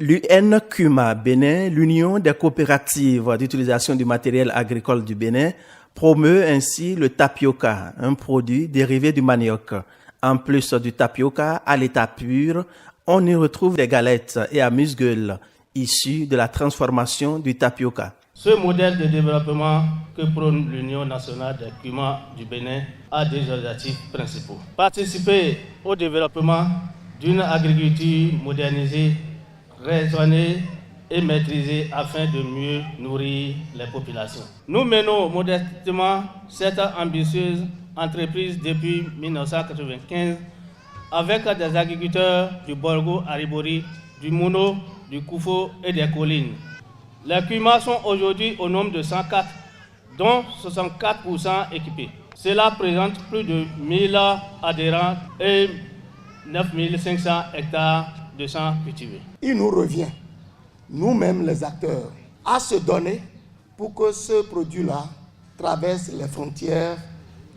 L'UNCUMA Bénin, l'Union des coopératives d'utilisation du matériel agricole du Bénin, promeut ainsi le tapioca, un produit dérivé du manioc. En plus du tapioca à l'état pur, on y retrouve des galettes et amuse-gueules issues de la transformation du tapioca. Ce modèle de développement que prône l'Union nationale des CUMA du Bénin a des objectifs principaux. Participer au développement d'une agriculture modernisée, raisonnée et maîtrisée afin de mieux nourrir les populations. Nous menons modestement cette ambitieuse entreprise depuis 1995 avec des agriculteurs du Borgo Aribori, du Mouno, du Koufo et des collines. Les CUMA sont aujourd'hui au nombre de 104, dont 64% équipés. Cela présente plus de 1000 adhérents et 9500 hectares de champs cultivés. Il nous revient, nous-mêmes les acteurs, à se donner pour que ce produit-là traverse les frontières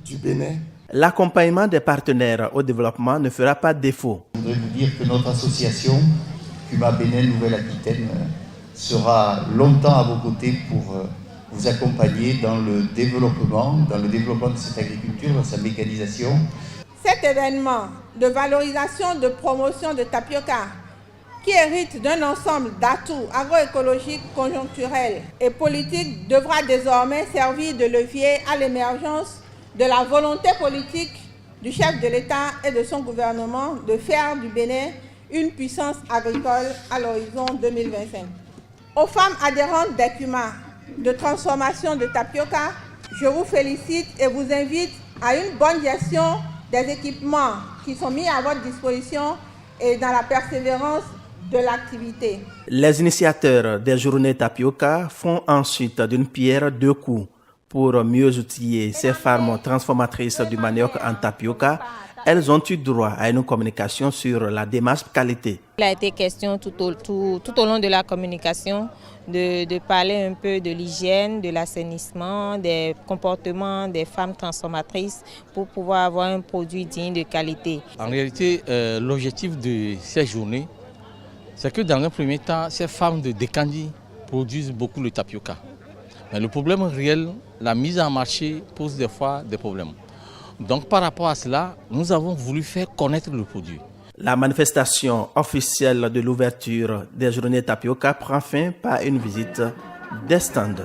du Bénin. L'accompagnement des partenaires au développement ne fera pas défaut. Je voudrais vous dire que notre association CUMA Bénin Nouvelle-Aquitaine sera longtemps à vos côtés pour vous accompagner dans le développement de cette agriculture, dans sa mécanisation. Cet événement de valorisation, de promotion de tapioca, qui hérite d'un ensemble d'atouts agroécologiques, conjoncturels et politiques, devra désormais servir de levier à l'émergence de la volonté politique du chef de l'État et de son gouvernement de faire du Bénin une puissance agricole à l'horizon 2025. Aux femmes adhérentes des CUMA de transformation de tapioca, je vous félicite et vous invite à une bonne gestion des équipements qui sont mis à votre disposition et dans la persévérance de l'activité. Les initiateurs des journées tapioca font ensuite d'une pierre deux coups pour mieux outiller ces femmes transformatrices du manioc en tapioca. Elles ont eu droit à une communication sur la démarche qualité. Il a été question tout au long de la communication de parler un peu de l'hygiène, de l'assainissement, des comportements des femmes transformatrices pour pouvoir avoir un produit digne de qualité. En réalité, l'objectif de ces journées, c'est que dans un premier temps, ces femmes de Dekandi produisent beaucoup de tapioca. Mais le problème réel, la mise en marché pose des fois des problèmes. Donc par rapport à cela, nous avons voulu faire connaître le produit. La manifestation officielle de l'ouverture des journées tapioca prend fin par une visite des stands.